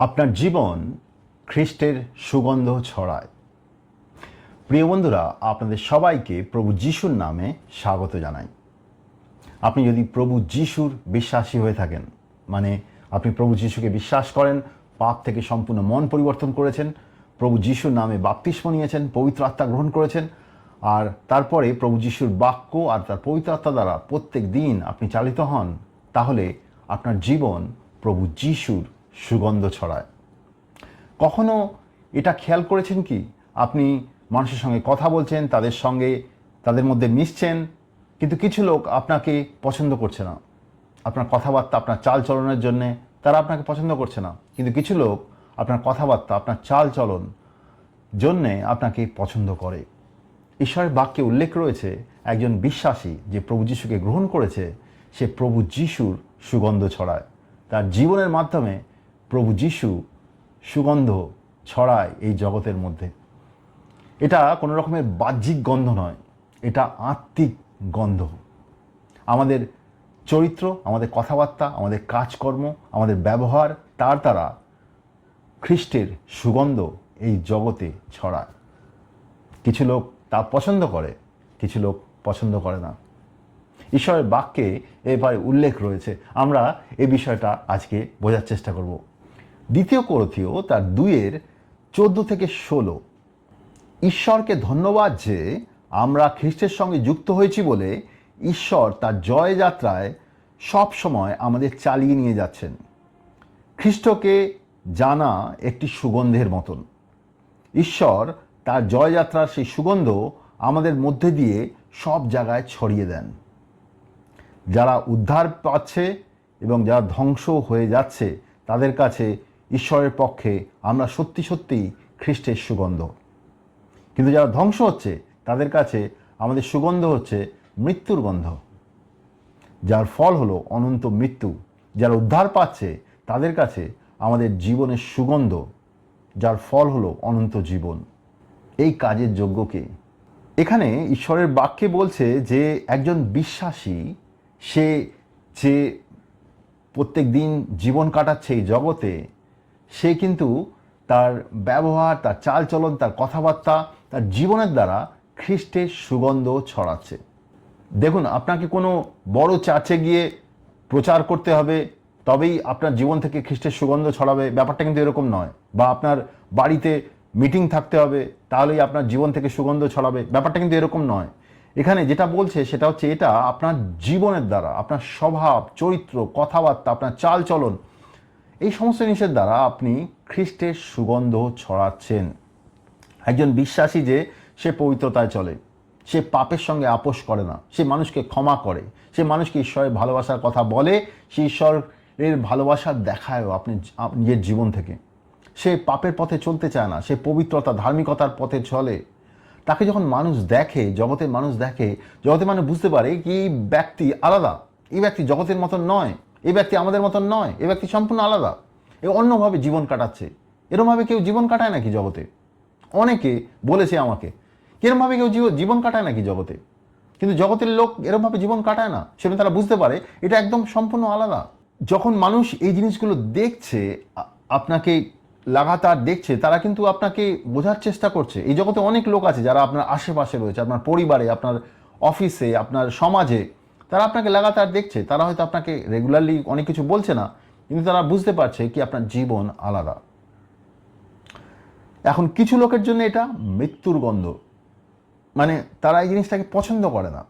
আপনার জীবন খ্রিস্টের সুগন্ধ ছড়ায়। প্রিয় বন্ধুরা, আপনাদের সবাইকে প্রভু যিশুর নামে স্বাগত জানাই। আপনি যদি প্রভু যিশুর বিশ্বাসী হয়ে থাকেন, মানে আপনি প্রভু যিশুকে বিশ্বাস করেন, পাপ থেকে সম্পূর্ণ মন পরিবর্তন করেছেন, প্রভু যিশুর নামে বাপ্তিস্ম নিয়েছেন, পবিত্র আত্মা গ্রহণ করেছেন, আর তারপরে প্রভু যিশুর বাক্য আর তার পবিত্র আত্মা দ্বারা প্রত্যেক দিন আপনি চালিত হন, তাহলে আপনার জীবন প্রভু যিশুর সুগন্ধ ছড়ায়। কখনো এটা খেয়াল করেছেন কি, আপনি মানুষের সঙ্গে কথা বলছেন, তাদের মধ্যে মিশছেন, কিন্তু কিছু লোক আপনাকে পছন্দ করছে না। আপনার কথাবার্তা, আপনার চাল চলনের জন্যে তারা আপনাকে পছন্দ করছে না, কিন্তু কিছু লোক আপনার কথাবার্তা, আপনার চাল চলন জন্যে আপনাকে পছন্দ করে। ঈশ্বরের বাক্যে উল্লেখ রয়েছে, একজন বিশ্বাসী যে প্রভু যিশুকে গ্রহণ করেছে, সে প্রভু যিশুর সুগন্ধ ছড়ায়। তার জীবনের মাধ্যমে প্রভু যিশু সুগন্ধ ছড়ায় এই জগতের মধ্যে। এটা কোনো রকমের বাহ্যিক গন্ধ নয়, এটা আত্মিক গন্ধ। আমাদের চরিত্র, আমাদের কথাবার্তা, আমাদের কাজকর্ম, আমাদের ব্যবহার, তার দ্বারা খ্রিস্টের সুগন্ধ এই জগতে ছড়ায়। কিছু লোক তা পছন্দ করে, কিছু লোক পছন্দ করে না। ঈশ্বরের বাক্যে এবারে উল্লেখ রয়েছে, আমরা এই বিষয়টা আজকে বোঝার চেষ্টা করব। দ্বিতীয় কোরিন্থীয় তার 2:14-16, ঈশ্বরকে ধন্যবাদ যে আমরা খ্রিস্টের সঙ্গে যুক্ত হয়েছি বলে ঈশ্বর তার জয়যাত্রায় সব সময় আমাদের চালিয়ে নিয়ে যাচ্ছেন। খ্রিস্টকে জানা একটি সুগন্ধের মতন। ঈশ্বর তার জয়যাত্রার সেই সুগন্ধ আমাদের মধ্যে দিয়ে সব জায়গায় ছড়িয়ে দেন। যারা উদ্ধার পাচ্ছে এবং যারা ধ্বংস হয়ে যাচ্ছে, তাদের কাছে ঈশ্বরের পক্ষে আমরা সত্যি সত্যি খ্রিস্টের সুগন্ধ। কিন্তু যারা ধ্বংস হচ্ছে, তাদের কাছে আমাদের সুগন্ধ হচ্ছে মৃত্যুর গন্ধ, যার ফল হলো অনন্ত মৃত্যু। যারা উদ্ধার পাচ্ছে, তাদের কাছে আমাদের জীবনের সুগন্ধ, যার ফল হলো অনন্ত জীবন। এই কাজের যোগ্য কে? এখানে ঈশ্বরের বাক্যে বলছে যে একজন বিশ্বাসী, সে যে প্রত্যেক দিন জীবন কাটাচ্ছে এই জগতে, সে কিন্তু তার ব্যবহার, তার চালচলন, তার কথাবার্তা, তার জীবনের দ্বারা খ্রিস্টের সুগন্ধ ছড়াচ্ছে। দেখুন, আপনাকে কোনো বড় চার্চে গিয়ে প্রচার করতে হবে, তবেই আপনার জীবন থেকে খ্রিস্টের সুগন্ধ ছড়াবে, ব্যাপারটা কিন্তু এরকম নয়। বা আপনার বাড়িতে মিটিং থাকতে হবে, তাহলেই আপনার জীবন থেকে সুগন্ধ ছড়াবে, ব্যাপারটা কিন্তু এরকম নয়। এখানে যেটা বলছে সেটা হচ্ছে, এটা আপনার জীবনের দ্বারা, আপনার স্বভাব, চরিত্র, কথাবার্তা, আপনার চাল চলন, এই সমস্ত জিনিসের দ্বারা আপনি খ্রিস্টের সুগন্ধ ছড়াচ্ছেন। একজন বিশ্বাসী যে সে পবিত্রতায় চলে, সে পাপের সঙ্গে আপোষ করে না, সে মানুষকে ক্ষমা করে, সে মানুষকে ঈশ্বরের ভালোবাসার কথা বলে, সে ঈশ্বরের ভালোবাসা দেখায়ও আপনি নিজের জীবন থেকে। সে পাপের পথে চলতে চায় না, সে পবিত্রতা, ধার্মিকতার পথে চলে। তাকে যখন মানুষ দেখে, জগতের মানুষ দেখে, জগতের মানুষ বুঝতে পারে কি এই ব্যক্তি আলাদা, এই ব্যক্তি জগতের মতন নয়, এই ব্যক্তি আমাদের মতন নয়, এই ব্যক্তি সম্পূর্ণ আলাদা, এ অন্যভাবে জীবন কাটাচ্ছে। এরমভাবে কেউ জীবন কাটায় নাকি জগতে? অনেকে বলেছে আমাকে, এরমভাবে কেউ জীবন কাটায় নাকি জগতে? কিন্তু জগতের লোক এরমভাবে জীবন কাটায় না, সেটা তারা বুঝতে পারে এটা একদম সম্পূর্ণ আলাদা। যখন মানুষ এই জিনিসগুলো দেখছে, আপনাকে লাগাতার দেখছে, তারা কিন্তু আপনাকে বোঝার চেষ্টা করছে। এই জগতে অনেক লোক আছে যারা আপনার আশেপাশে রয়েছে, আপনার পরিবারে, আপনার অফিসে, আপনার সমাজে, তারা আপনাকে লাগাতার দেখছে। তারা হয়তো আপনাকে রেগুলারলি অনেক কিছু বলছে না, কিন্তু তারা বুঝতে পারছে কি আপনার জীবন আলাদা। এখন কিছু লোকের জন্য এটা মৃত্যুর গন্ধ, মানে তারা এই জিনিসটাকে পছন্দ করে না।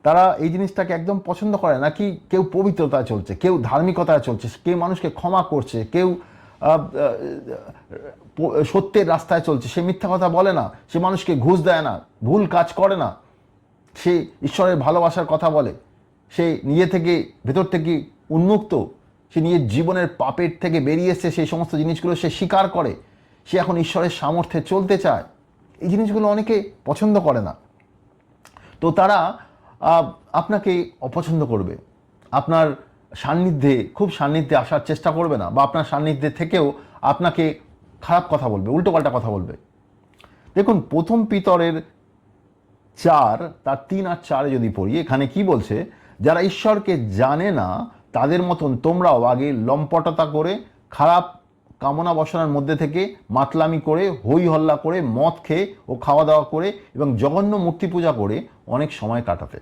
তারা এই জিনিসটাকে একদম পছন্দ করে না। কি কেউ পবিত্রতায় চলছে, কেউ ধার্মিকতায় চলছে, কেউ মানুষকে ক্ষমা করছে, কেউ সত্যের রাস্তায় চলছে, সে মিথ্যা কথা বলে না, সে মানুষকে ঘুষ দেয় না, ভুল কাজ করে না, সে ঈশ্বরের ভালোবাসার কথা বলে, সে নিজে থেকে, ভেতর থেকে উন্মুক্ত, সে নিজের জীবনের পাপের থেকে বেরিয়ে এসে সেই সমস্ত জিনিসগুলো সে স্বীকার করে, সে এখন ঈশ্বরের সামর্থ্যে চলতে চায়। এই জিনিসগুলো অনেকে পছন্দ করে না। তো তারা আপনাকে অপছন্দ করবে, আপনার খুব সান্নিধ্যে আসার চেষ্টা করবে না, বা আপনার সান্নিধ্যে থেকেও আপনাকে খারাপ কথা বলবে, উল্টোপাল্টা কথা বলবে। দেখুন, প্রথম পিতরের 4:3-4 যদি পড়ি, এখানে কি বলছে, যারা ঈশ্বরকে জানে না তাদের মতন তোমরাও আগে লম্পটতা করে খারাপ কামনা বাসনার মধ্যে থেকে মাতলামি করে, হই হল্লা করে, মদ খেয়ে ও খাওয়া দাওয়া করে এবং জঘন্য মূর্তি পূজা করে অনেক সময় কাটাতে।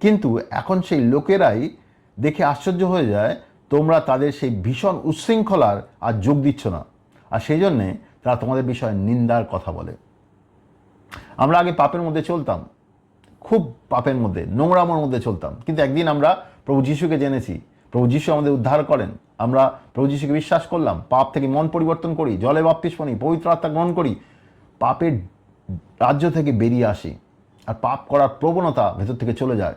কিন্তু এখন সেই লোকেরাই দেখে আশ্চর্য হয়ে যায় তোমরা তাদের সেই ভীষণ উচ্ছৃঙ্খলার আর যোগ দিচ্ছ না, আর সেই জন্যে তারা তোমাদের বিষয়ে নিন্দার কথা বলে। আমরা আগে পাপের মধ্যে চলতাম, খুব পাপের মধ্যে, নোংরামোর মধ্যে চলতাম, কিন্তু একদিন আমরা প্রভু যিশুকে জেনেছি, প্রভু যিশু আমাদের উদ্ধার করেন, আমরা প্রভু যিশুকে বিশ্বাস করলাম, পাপ থেকে মন পরিবর্তন করি, জলে বাপ্তিস্ম নিই, পবিত্র আত্মা গ্রহণ করি, পাপের রাজ্য থেকে বেরিয়ে আসি, আর পাপ করার প্রবণতা ভেতর থেকে চলে যায়।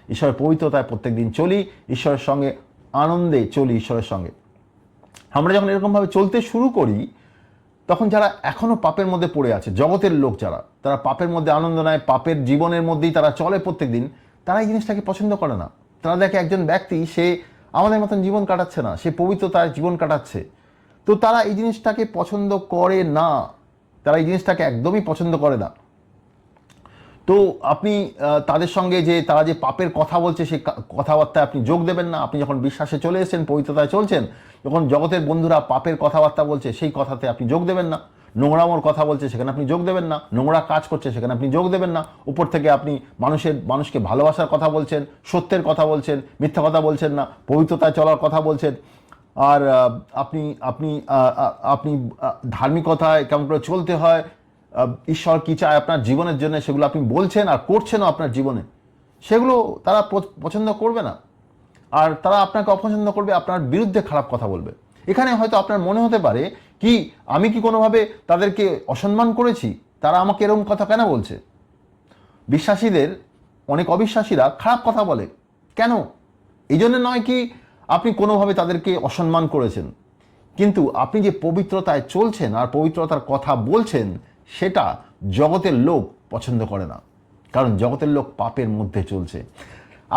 ঈশ্বরের পবিত্রতায় প্রত্যেক দিন চলি, ঈশ্বরের সঙ্গে আনন্দে চলি ঈশ্বরের সঙ্গে। আমরা যখন এরকমভাবে চলতে শুরু করি, তখন যারা এখনও পাপের মধ্যে পড়ে আছে, জগতের লোক যারা, তারা পাপের মধ্যে আনন্দ নেয়, পাপের জীবনের মধ্যেই তারা চলে প্রত্যেক দিন, তারা এই জিনিসটাকে পছন্দ করে না। তারা দেখে একজন ব্যক্তি সে আমাদের মতন জীবন কাটাচ্ছে না, সে পবিত্রতায় জীবন কাটাচ্ছে, তো তারা এই জিনিসটাকে পছন্দ করে না, তারা এই জিনিসটাকে একদমই পছন্দ করে না। তো আপনি তাদের সঙ্গে যে তারা যে পাপের কথা বলছে সেই কথাবার্তায় আপনি যোগ দেবেন না। আপনি যখন বিশ্বাসে চলে এসেছেন, পবিত্রতায় চলছেন, যখন জগতের বন্ধুরা পাপের কথাবার্তা বলছে সেই কথাতে আপনি যোগ দেবেন না। নোংরামোর কথা বলছে সেখানে আপনি যোগ দেবেন না, নোংরা কাজ করছে সেখানে আপনি যোগ দেবেন না। উপর থেকে আপনি মানুষকে ভালোবাসার কথা বলছেন, সত্যের কথা বলছেন, মিথ্যা কথা বলছেন না, পবিত্রতায় চলার কথা বলছেন, আর আপনি আপনি আপনি ধার্মিকতায় কেমন করে চলতে হয়, ঈশ্বর কী চায় আপনার জীবনের জন্য, সেগুলো আপনি বলছেন আর করছেনও আপনার জীবনে, সেগুলো তারা পছন্দ করবে না, আর তারা আপনাকে অপছন্দ করবে, আপনার বিরুদ্ধে খারাপ কথা বলবে। এখানে হয়তো আপনার মনে হতে পারে কি আমি কি কোনোভাবে তাদেরকে অসম্মান করেছি, তারা আমাকে এরকম কথা কেন বলছে? বিশ্বাসীদের অনেক অবিশ্বাসীরা খারাপ কথা বলে কেন? এই জন্য নয় কি আপনি কোনোভাবে তাদেরকে অসম্মান করেছেন, কিন্তু আপনি যে পবিত্রতায় চলছেন আর পবিত্রতার কথা বলছেন সেটা জগতের লোক পছন্দ করে না, কারণ জগতের লোক পাপের মধ্যে চলছে।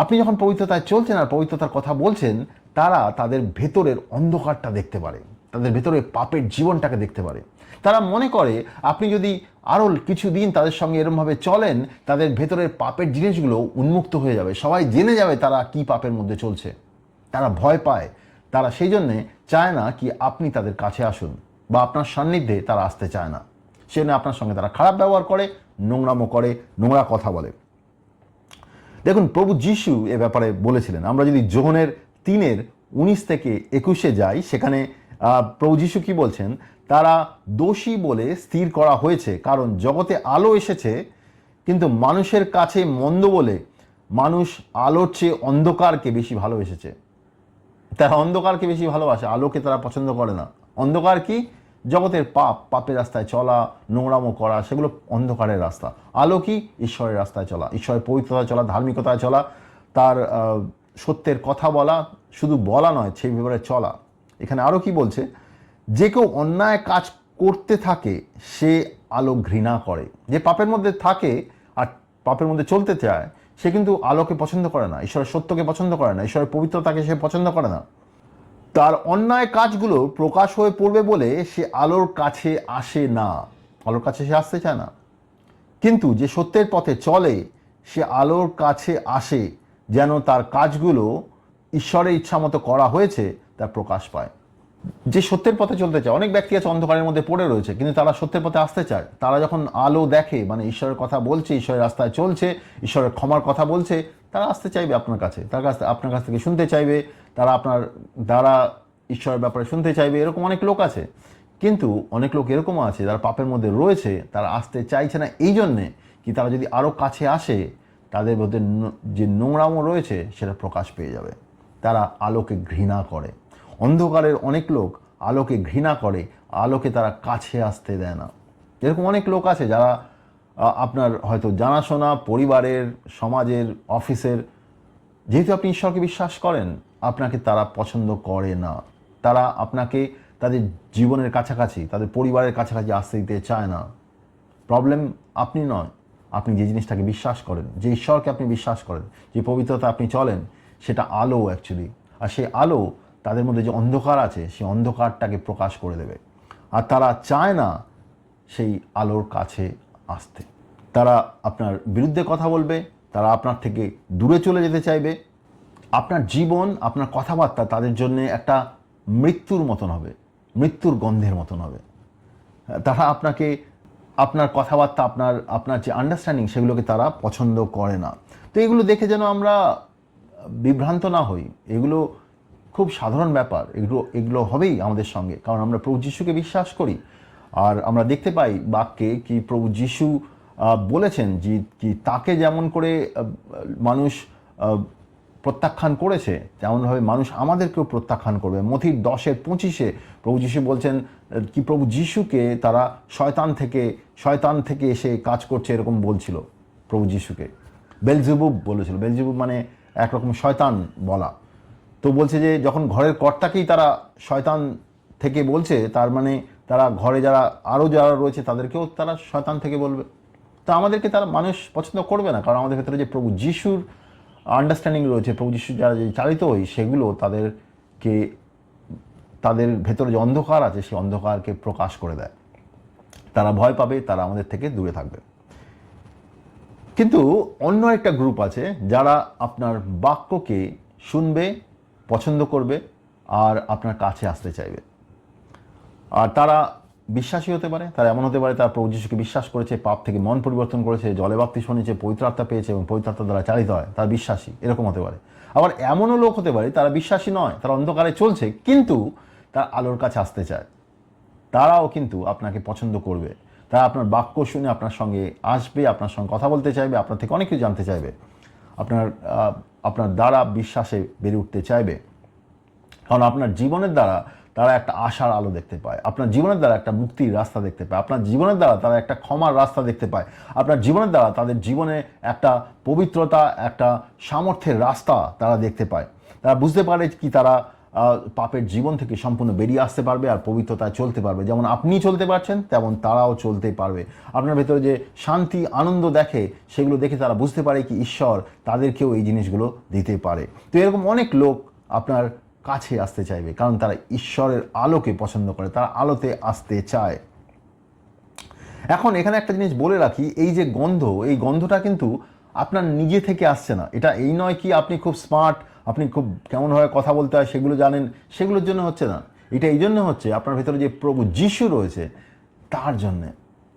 আপনি যখন পবিত্রতায় চলছেন আর পবিত্রতার কথা বলছেন, তারা তাদের ভেতরের অন্ধকারটা দেখতে পারে, তাদের ভেতরে পাপের জীবনটাকে দেখতে পারে। তারা মনে করে আপনি যদি আরও কিছুদিন তাদের সঙ্গে এরমভাবে চলেন, তাদের ভেতরের পাপের জিনিসগুলো উন্মুক্ত হয়ে যাবে, সবাই জেনে যাবে তারা কি পাপের মধ্যে চলছে। তারা ভয় পায়, তারা সেই জন্যে চায় না কি আপনি তাদের কাছে আসুন, বা আপনার সান্নিধ্যে তারা আসতে চায় না। সেজন্য আপনার সঙ্গে তারা খারাপ ব্যবহার করে, নোংরামো করে, নোংরা কথা বলে। দেখুন, প্রভু যিশু এ ব্যাপারে বলেছিলেন। আমরা যদি যোহনের 3:19 থেকে 21 যাই, সেখানে প্রভু যিশু কি বলছেন? তারা দোষী বলে স্থির করা হয়েছে, কারণ জগতে আলো এসেছে, কিন্তু মানুষের কাছে মন্দ বলে মানুষ আলোর চেয়ে অন্ধকারকে বেশি ভালোবেসেছে। তারা অন্ধকারকে বেশি ভালোবাসে, আলোকে তারা পছন্দ করে না। অন্ধকার কি? জগতের পাপ, পাপের রাস্তায় চলা, নোংরামো করা, সেগুলো অন্ধকারের রাস্তা। আলো কি? ঈশ্বরের রাস্তায় চলা, ঈশ্বরের পবিত্রতায় চলা, ধার্মিকতায় চলা, তার সত্যের কথা বলা, শুধু বলা নয়, সেই ব্যাপারে চলা। এখানে আরও কি বলছে? যে কেউ অন্যায় কাজ করতে থাকে সে আলো ঘৃণা করে। যে পাপের মধ্যে থাকে আর পাপের মধ্যে চলতে চায়, সে কিন্তু আলোকে পছন্দ করে না, ঈশ্বরের সত্যকে পছন্দ করে না, ঈশ্বরের পবিত্রতাকে সে পছন্দ করে না। তার অন্যায় কাজগুলো প্রকাশ হয়ে পড়বে বলে সে আলোর কাছে আসে না, আলোর কাছে সে আসতে চায় না। কিন্তু যে সত্যের পথে চলে সে আলোর কাছে আসে, যেন তার কাজগুলো ঈশ্বরের ইচ্ছা মতো করা হয়েছে তার প্রকাশ পায়। যে সত্যের পথে চলতে চায়, অনেক ব্যক্তি আছে অন্ধকারের মধ্যে পড়ে রয়েছে, কিন্তু তারা সত্যের পথে আসতে চায়। তারা যখন আলো দেখে, মানে ঈশ্বরের কথা বলছে, ঈশ্বরের রাস্তায় চলছে, ঈশ্বরের ক্ষমার কথা বলছে, তারা আসতে চাইবে আপনার কাছে, আপনার কাছ থেকে শুনতে চাইবে, তারা আপনার দ্বারা ঈশ্বরের ব্যাপারে শুনতে চাইবে। এরকম অনেক লোক আছে। কিন্তু অনেক লোক এরকমও আছে যারা পাপের মধ্যে রয়েছে, তারা আসতে চাইছে না। এই জন্যে কি তারা যদি আরও কাছে আসে, তাদের মধ্যে যে নোংরামো রয়েছে সেটা প্রকাশ পেয়ে যাবে। তারা আলোকে ঘৃণা করে। অন্ধকারের অনেক লোক আলোকে ঘৃণা করে, আলোকে তারা কাছে আসতে দেয় না। এরকম অনেক লোক আছে যারা আপনার হয়তো জানাশোনা, পরিবারের, সমাজের, অফিসের, যেহেতু আপনি ঈশ্বরকে বিশ্বাস করেন, আপনাকে তারা পছন্দ করে না। তারা আপনাকে তাদের জীবনের কাছাকাছি, তাদের পরিবারের কাছাকাছি আসতে দিতে চায় না। প্রবলেম আপনি নয়, আপনি যে জিনিসটাকে বিশ্বাস করেন, যে ঈশ্বরকে আপনি বিশ্বাস করেন, যে পবিত্রতা আপনি চলেন, সেটা আলো অ্যাকচুয়ালি। আর সেই আলো তাদের মধ্যে যে অন্ধকার আছে সেই অন্ধকারটাকে প্রকাশ করে দেবে। আর তারা চায় না সেই আলোর কাছে আসতে। তারা আপনার বিরুদ্ধে কথা বলবে, তারা আপনার থেকে দূরে চলে যেতে চাইবে। আপনার জীবন, আপনার কথাবার্তা তাদের জন্য একটা মৃত্যুর মতন হবে। মৃত্যুর গন্ধের মতন হবে। তারা আপনাকে, আপনার কথাবার্তা, আপনার যে আন্ডারস্ট্যান্ডিং, সেগুলোকে তারা পছন্দ করে না। তো এগুলো দেখে যেন আমরা বিভ্রান্ত না হই। এগুলো খুব সাধারণ ব্যাপার, এগুলো হবেই আমাদের সঙ্গে, কারণ আমরা প্রভু যিশুকে বিশ্বাস করি। আর আমরা দেখতে পাই বাক্যে কি প্রভু যিশু বলেছেন যে কি তাকে যেমন করে মানুষ প্রত্যাখ্যান করেছে, তেমনভাবে মানুষ আমাদেরকেও প্রত্যাখ্যান করবে। মথির 10:25 প্রভু যিশু বলছেন কি প্রভু যিশুকে তারা শয়তান থেকে এসে কাজ করছে এরকম বলছিল প্রভু যিশুকে। বেলজেবুব বলেছিল, বেলজেবুব মানে একরকম শয়তান বলা। তো বলছে যে যখন ঘরের কর্তাকেই তারা শয়তান থেকে বলছে, তার মানে তারা ঘরে যারা রয়েছে তাদেরকেও তারা শয়তান থেকে বলবে। তো আমাদেরকে তারা মানুষ পছন্দ করবে না, কারণ আমাদের ভেতরে যে প্রভু যিশুর আন্ডারস্ট্যান্ডিং রয়েছে, প্রভু যিশু যারা যে চালিত হই, সেগুলো তাদের ভেতরে যে অন্ধকার আছে সেই অন্ধকারকে প্রকাশ করে দেয়। তারা ভয় পাবে, তারা আমাদের থেকে দূরে থাকবে। কিন্তু অন্য একটা গ্রুপ আছে যারা আপনার বাক্যকে শুনবে, পছন্দ করবে আর আপনার কাছে আসতে চাইবে। আর তারা বিশ্বাসী হতে পারে, তারা এমন হতে পারে তারা প্রভু যিশুকে বিশ্বাস করেছে, পাপ থেকে মন পরিবর্তন করেছে, জলে বাপ্তিস্ম নিয়েছে, পবিত্র আত্মা পেয়েছে এবং পবিত্র আত্মা দ্বারা চালিত হয়, তারা বিশ্বাসী, এরকম হতে পারে। আবার এমনও লোক হতে পারে তারা বিশ্বাসী নয়, তারা অন্ধকারে চলছে কিন্তু তারা আলোর কাছে আসতে চায়। তারাও কিন্তু আপনাকে পছন্দ করবে, তারা আপনার বাক্য শুনে আপনার সঙ্গে আসবে, আপনার সঙ্গে কথা বলতে চাইবে, আপনার থেকে অনেক কিছু জানতে চাইবে, আপনার দ্বারা বিশ্বাসে বেড়ে উঠতে চাইবে। কারণ আপনার জীবনের দ্বারা তারা একটা আশার আলো দেখতে পায়, আপনার জীবনের দ্বারা একটা মুক্তির রাস্তা দেখতে পায়, আপনার জীবনের দ্বারা তারা একটা ক্ষমার রাস্তা দেখতে পায়, আপনার জীবনের দ্বারা তাদের জীবনে একটা পবিত্রতা, একটা সামর্থ্যের রাস্তা তারা দেখতে পায়। তারা বুঝতে পারে কি তারা পাপের জীবন থেকে সম্পূর্ণ বেরিয়ে আসতে পারবে আর পবিত্রতায় চলতে পারবে। যেমন আপনি চলতে পারছেন তেমন তারাও চলতে পারবে। আপনার ভেতরে যে শান্তি, আনন্দ দেখে, সেগুলো দেখে তারা বুঝতে পারে কি ঈশ্বর তাদেরকেও এই জিনিসগুলো দিতে পারে। তো এরকম অনেক লোক আপনার কাছে আসতে চাইবে, কারণ তারা ঈশ্বরের আলোকে পছন্দ করে, তারা আলোতে আসতে চায়। এখন এখানে একটা জিনিস বলে রাখি, এই যে গন্ধ, এই গন্ধটা কিন্তু আপনার নিজে থেকে আসছে না। এটা এই নয় কি আপনি খুব স্মার্ট, আপনি খুব কেমনভাবে কথা বলতে হয় সেগুলো জানেন, সেগুলোর জন্য হচ্ছে না। এটা এই জন্য হচ্ছে আপনার ভেতরে যে প্রভু যিশু রয়েছে তার জন্যে।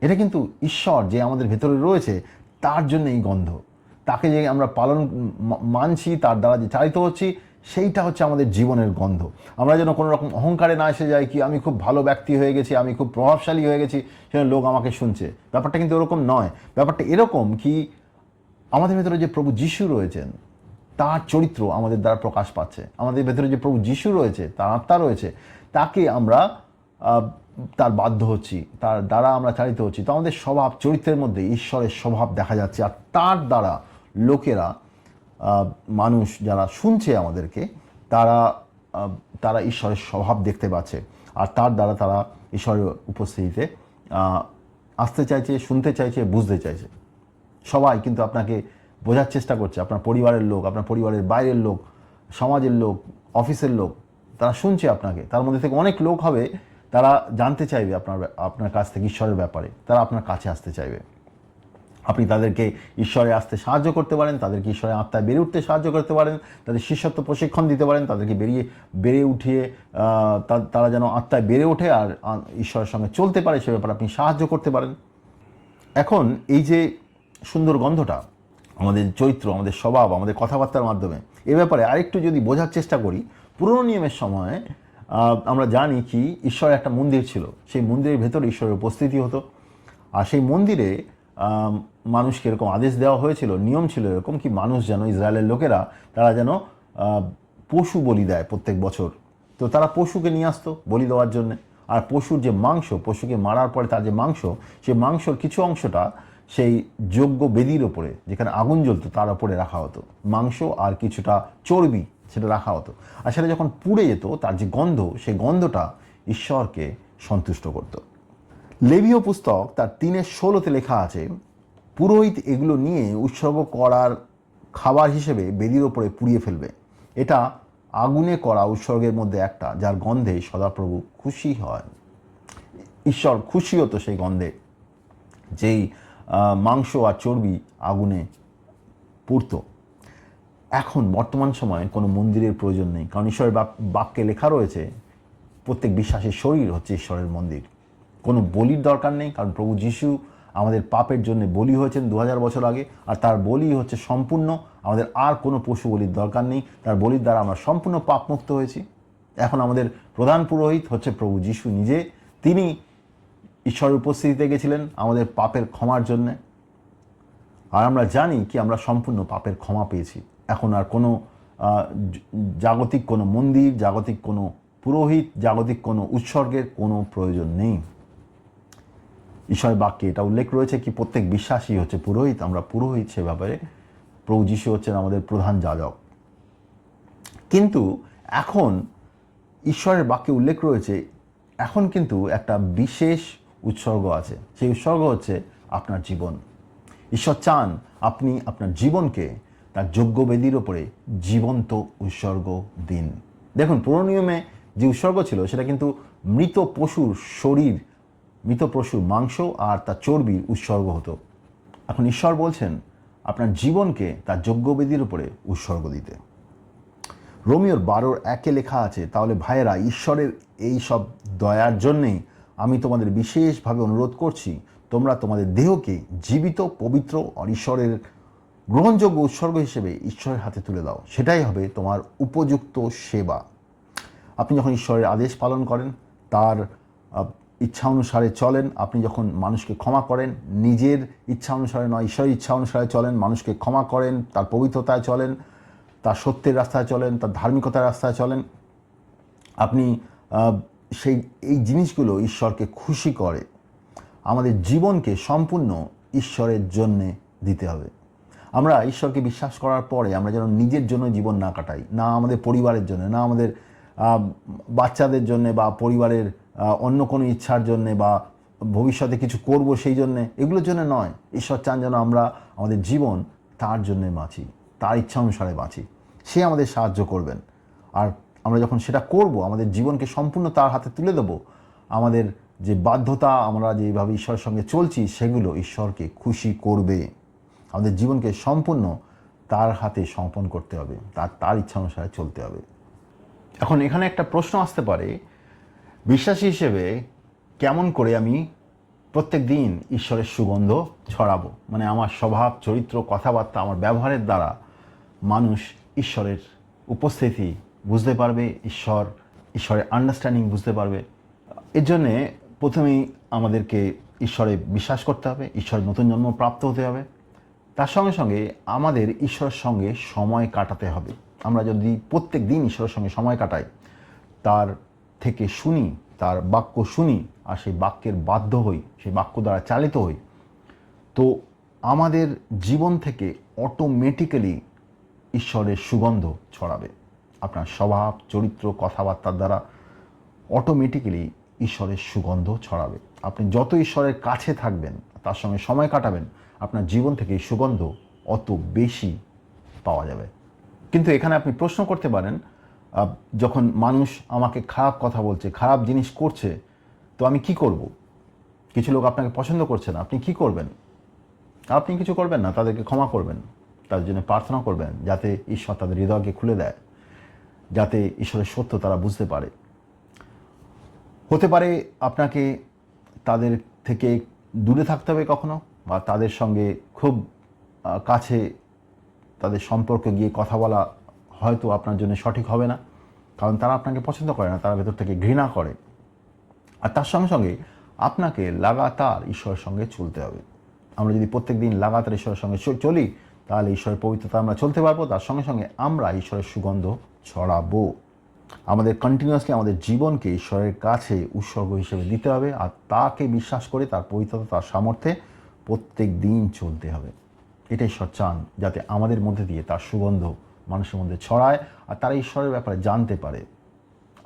এটা কিন্তু ঈশ্বর যে আমাদের ভেতরে রয়েছে তার জন্য এই গন্ধ। তাকে যে আমরা মানছি, তার দ্বারা যে চালিত হচ্ছি, সেইটা হচ্ছে আমাদের জীবনের গন্ধ। আমরা যেন কোনো রকম অহংকারে না এসে যাই কি আমি খুব ভালো ব্যক্তি হয়ে গেছি, আমি খুব প্রভাবশালী হয়ে গেছি, সেখানে লোক আমাকে শুনছে। ব্যাপারটা কিন্তু এরকম নয়। ব্যাপারটা এরকম কি আমাদের ভেতরে যে প্রভু যিশু রয়েছেন তার চরিত্র আমাদের দ্বারা প্রকাশ পাচ্ছে। আমাদের ভেতরে যে প্রভু যিশু রয়েছে, তার আত্মা রয়েছে, তাকে আমরা তার বাধ্য হচ্ছি, তার দ্বারা আমরা চালিত হচ্ছি। তো আমাদের স্বভাব, চরিত্রের মধ্যে ঈশ্বরের স্বভাব দেখা যাচ্ছে, আর তার দ্বারা লোকেরা, মানুষ যারা শুনছে আমাদেরকে, তারা ঈশ্বরের স্বভাব দেখতে পাচ্ছে, আর তার দ্বারা তারা ঈশ্বরের উপস্থিতিতে আসতে চাইছে, শুনতে চাইছে, বুঝতে চাইছে। সবাই কিন্তু আপনাকে বোঝার চেষ্টা করছে, আপনার পরিবারের লোক, আপনার পরিবারের বাইরের লোক, সমাজের লোক, অফিসের লোক, তারা শুনছে আপনাকে। তার মধ্যে থেকে অনেক লোক হবে তারা জানতে চাইবে আপনার কাছ থেকে ঈশ্বরের ব্যাপারে, তারা আপনার কাছে আসতে চাইবে। আপনি তাদেরকে ঈশ্বরে আসতে সাহায্য করতে পারেন, তাদেরকে ঈশ্বরের আত্মায় বেড়ে উঠতে সাহায্য করতে পারেন, তাদের শিষ্যত্ব প্রশিক্ষণ দিতে পারেন, তাদেরকে বেড়ে উঠিয়ে তারা যেন আত্মায় বেড়ে ওঠে আর ঈশ্বরের সঙ্গে চলতে পারে, সে ব্যাপারে আপনি সাহায্য করতে পারেন। এখন এই যে সুন্দর গন্ধটা, আমাদের চরিত্র, আমাদের স্বভাব, আমাদের কথাবার্তার মাধ্যমে, এ ব্যাপারে আরেকটু যদি বোঝার চেষ্টা করি, পুরনো নিয়মের সময় আমরা জানি কি ঈশ্বরের একটা মন্দির ছিল, সেই মন্দিরের ভেতরে ঈশ্বরের উপস্থিতি হতো। আর সেই মন্দিরে মানুষকে এরকম আদেশ দেওয়া হয়েছিল, নিয়ম ছিল এরকম কি মানুষ যেন, ইসরায়েলের লোকেরা, তারা যেন পশু বলি দেয় প্রত্যেক বছর। তো তারা পশুকে নিয়ে আসতো বলি দেওয়ার জন্য, আর পশুর যে মাংস, পশুকে মারার পরে তার যে মাংস, সেই মাংসর কিছু অংশটা সেই যজ্ঞ বেদির ওপরে, যেখানে আগুন জ্বলতো, তার ওপরে রাখা হতো। মাংস আর কিছুটা চর্বি সেটা রাখা হতো, আর সেটা যখন পুড়ে যেত, তার যে গন্ধ, সেই গন্ধটা ঈশ্বরকে সন্তুষ্ট করত। লেবীয় পুস্তক তার 3:16 লেখা আছে, পুরোহিত এগুলো নিয়ে উৎসর্গ করার খাবার হিসেবে বেদির ওপরে পুড়িয়ে ফেলবে। এটা আগুনে করা উৎসর্গের মধ্যে একটা, যার গন্ধে সদাপ্রভু খুশি হয়। ঈশ্বর খুশি হতো সেই গন্ধে, যেই মাংস আর চর্বি আগুনে পুড়ত। এখন বর্তমান সময়ে কোনো মন্দিরের প্রয়োজন নেই, কারণ ঈশ্বরের বাক্যে লেখা রয়েছে প্রত্যেক বিশ্বাসীর শরীর হচ্ছে ঈশ্বরের মন্দির। কোনো বলির দরকার নেই, কারণ প্রভু যিশু আমাদের পাপের জন্য বলি হয়েছেন 2000 বছর আগে, আর তার বলি হচ্ছে সম্পূর্ণ। আমাদের আর কোনো পশু বলির দরকার নেই, তার বলির দ্বারা আমরা সম্পূর্ণ পাপমুক্ত হয়েছি। এখন আমাদের প্রধান পুরোহিত হচ্ছে প্রভু যিশু নিজে। তিনি ঈশ্বরের উপস্থিতিতে গেছিলেন আমাদের পাপের ক্ষমার জন্যে, আর আমরা জানি কি আমরা সম্পূর্ণ পাপের ক্ষমা পেয়েছি। এখন আর কোনো জাগতিক কোনো মন্দির, জাগতিক কোনো পুরোহিত, জাগতিক কোনো উৎসর্গের কোনো প্রয়োজন নেই। ঈশ্বরের বাক্যে এটা উল্লেখ রয়েছে কি প্রত্যেক বিশ্বাসী হচ্ছে পুরোহিত, আমরা পুরোহিত। সে ব্যাপারে প্রভু যিশু হচ্ছেন আমাদের প্রধান যাজক। কিন্তু এখন ঈশ্বরের বাক্যে উল্লেখ রয়েছে এখন কিন্তু একটা বিশেষ উৎসর্গ আছে। সেই উৎসর্গ হচ্ছে আপনার জীবন। ঈশ্বর চান আপনি আপনার জীবনকে তার যোগ্য বেদির ওপরে জীবন্ত উৎসর্গ দিন। দেখুন, পুরনো নিয়মে যে উৎসর্গ ছিল সেটা কিন্তু মৃত পশুর শরীর, মৃত পশুর মাংস আর তার চর্বির উৎসর্গ হতো। এখন ঈশ্বর বলছেন আপনার জীবনকে তার যোগ্য বেদির উপরে উৎসর্গ দিতে। রোমিওর 12:1 লেখা আছে, তাহলে ভাইয়েরা, ঈশ্বরের এই সব দয়ার জন্যেই আমি তোমাদের বিশেষভাবে অনুরোধ করছি, তোমরা তোমাদের দেহকে জীবিত, পবিত্র আর ঈশ্বরের গ্রহণযোগ্য উৎসর্গ হিসেবে ঈশ্বরের হাতে তুলে দাও। সেটাই হবে তোমার উপযুক্ত সেবা। আপনি যখন ঈশ্বরের আদেশ পালন করেন, তার ইচ্ছা অনুসারে চলেন, আপনি যখন মানুষকে ক্ষমা করেন, নিজের ইচ্ছা অনুসারে নয়, ঈশ্বরের ইচ্ছা অনুসারে চলেন, মানুষকে ক্ষমা করেন, তার পবিত্রতায় চলেন, তার সত্যের রাস্তায় চলেন, তার ধার্মিকতার রাস্তায় চলেন, আপনি এই জিনিসগুলো ঈশ্বরকে খুশি করে। আমাদের জীবনকে সম্পূর্ণ ঈশ্বরের জন্যে দিতে হবে। আমরা ঈশ্বরকে বিশ্বাস করার পরে আমরা যেন নিজের জন্য জীবন না কাটাই, না আমাদের পরিবারের জন্য, না আমাদের বাচ্চাদের জন্যে বা পরিবারের অন্য কোনো ইচ্ছার জন্যে বা ভবিষ্যতে কিছু করব সেই জন্যে, এগুলোর জন্য নয়। ঈশ্বর চান যেন আমরা আমাদের জীবন তার জন্যে বাঁচি, তার ইচ্ছা অনুসারে বাঁচি। সে আমাদের সাহায্য করবেন। আর আমরা যখন সেটা করব, আমাদের জীবনকে সম্পূর্ণ তার হাতে তুলে দেব, আমাদের যে বাধ্যতা, আমরা যেভাবে ঈশ্বরের সঙ্গে চলছি, সেগুলো ঈশ্বরকে খুশি করবে। আমাদের জীবনকে সম্পূর্ণ তার হাতে সমর্পণ করতে হবে, তার ইচ্ছা অনুসারে চলতে হবে। এখন এখানে একটা প্রশ্ন আসতে পারে, বিশ্বাসী হিসেবে কেমন করে আমি প্রত্যেক দিন ঈশ্বরের সুগন্ধ ছড়াবো? মানে আমার স্বভাব, চরিত্র, কথাবার্তা, আমার ব্যবহারের দ্বারা মানুষ ঈশ্বরের উপস্থিতি বুঝতে পারবে, ঈশ্বরের আন্ডারস্ট্যান্ডিং বুঝতে পারবে। এর জন্যে প্রথমেই আমাদেরকে ঈশ্বরে বিশ্বাস করতে হবে, ঈশ্বরের নতুন জন্ম প্রাপ্ত হতে হবে। তার সঙ্গে সঙ্গে আমাদের ঈশ্বরের সঙ্গে সময় কাটাতে হবে। আমরা যদি প্রত্যেক দিন ঈশ্বরের সঙ্গে সময় কাটাই, তার থেকে শুনি, তার বাক্য শুনি, আর সেই বাক্যের বাধ্য হই, সেই বাক্য দ্বারা চালিত হই, তো আমাদের জীবন থেকে অটোমেটিক্যালি ঈশ্বরের সুগন্ধ ছড়াবে। আপনার স্বভাব, চরিত্র, কথাবার্তার দ্বারা অটোমেটিক্যালি ঈশ্বরের সুগন্ধ ছড়াবে। আপনি যত ঈশ্বরের কাছে থাকবেন, তার সঙ্গে সময় কাটাবেন, আপনার জীবন থেকে এই সুগন্ধ অত বেশি পাওয়া যাবে। কিন্তু এখানে আপনি প্রশ্ন করতে পারেন, যখন মানুষ আমাকে খারাপ কথা বলছে, খারাপ জিনিস করছে, তো আমি কি করব? কিছু লোক আপনাকে পছন্দ করছে না, আপনি কি করবেন? আপনি কিছু করবেন না, তাদেরকে ক্ষমা করবেন, তাদের জন্য প্রার্থনা করবেন, যাতে ঈশ্বর তাদের হৃদয়কে খুলে দেয়, যাতে ঈশ্বরের সত্য তারা বুঝতে পারে। হতে পারে আপনাকে তাদের থেকে দূরে থাকতে হবে কখনো, বা তাদের সঙ্গে খুব কাছে তাদের সম্পর্কে গিয়ে কথা বলা হয়তো আপনার জন্য সঠিক হবে না, কারণ তারা আপনাকে পছন্দ করে না, তারা ভেতর থেকে ঘৃণা করে। আর তার সঙ্গে সঙ্গে আপনাকে লাগাতার ঈশ্বরের সঙ্গে চলতে হবে। আমরা যদি প্রত্যেক দিন লাগাতার ঈশ্বরের সঙ্গে চলি, তাহলে ঈশ্বরের পবিত্রতা আমরা চলতে পারবো, তার সঙ্গে সঙ্গে আমরা ঈশ্বরের সুগন্ধ ছড়াবো। আমাদের কন্টিনিউয়াসলি আমাদের জীবনকে ঈশ্বরের কাছে উৎসর্গ হিসেবে দিতে হবে, আর তাকে বিশ্বাস করে তার পবিত্রতা, তার সামর্থ্যে প্রত্যেক দিন চলতে হবে। এটাই ঈশ্বর চান, যাতে আমাদের মধ্যে দিয়ে তার সুগন্ধ মানুষের মধ্যে ছড়ায়, আর তারা ঈশ্বরের ব্যাপারে জানতে পারে।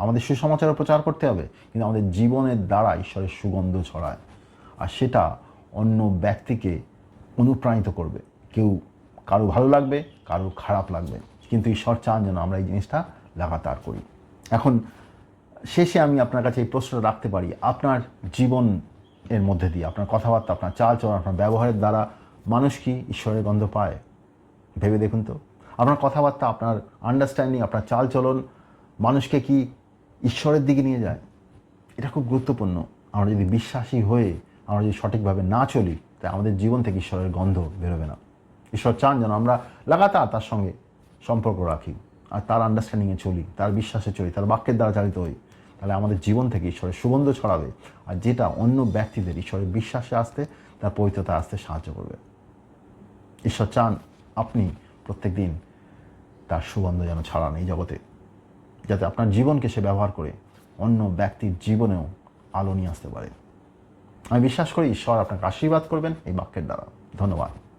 আমাদের সুসমাচার প্রচার করতে হবে, কিন্তু আমাদের জীবনের দ্বারা ঈশ্বরের সুগন্ধ ছড়ায়, আর সেটা অন্য ব্যক্তিকে অনুপ্রাণিত করবে। কারো ভালো লাগবে, কারো খারাপ লাগবে, কিন্তু ঈশ্বর চান যেন আমরা এই জিনিসটা লাগাতার করি। এখন শেষে আমি আপনার কাছে এই প্রশ্নটা রাখতে পারি, আপনার জীবন এর মধ্যে দিয়ে, আপনার কথাবার্তা, আপনার চালচলন, আপনার ব্যবহারের দ্বারা মানুষ কি ঈশ্বরের গন্ধ পায়? ভেবে দেখুন তো। আপনার কথাবার্তা, আপনার আন্ডারস্ট্যান্ডিং, আপনার চালচলন মানুষকে কি ঈশ্বরের দিকে নিয়ে যায়? এটা খুব গুরুত্বপূর্ণ। আমরা যদি বিশ্বাসী হয়ে আমরা যদি সঠিকভাবে না চলি, তাই আমাদের জীবন থেকে ঈশ্বরের গন্ধ বেরোবে না। ঈশ্বর চান যেন আমরা লাগাতার তার সঙ্গে সম্পর্ক রাখি, আর তার আন্ডারস্ট্যান্ডিংয়ে চলি, তার বিশ্বাসে চলি, তার বাক্যের দ্বারা চালিত হই। তাহলে আমাদের জীবন থেকে ঈশ্বরের সুগন্ধ ছড়াবে, আর যেটা অন্য ব্যক্তিদের ঈশ্বরের বিশ্বাসে আসতে, তার পবিত্রতা আসতে সাহায্য করবে। ঈশ্বর চান আপনি প্রত্যেক দিন তার সুগন্ধ যেন ছড়ান এই জগতে, যাতে আপনার জীবনকে সে ব্যবহার করে অন্য ব্যক্তির জীবনেও আলো নিয়ে আসতে পারে। আমি বিশ্বাস করি ঈশ্বর আপনাকে আশীর্বাদ করবেন এই বাক্যের দ্বারা। ধন্যবাদ।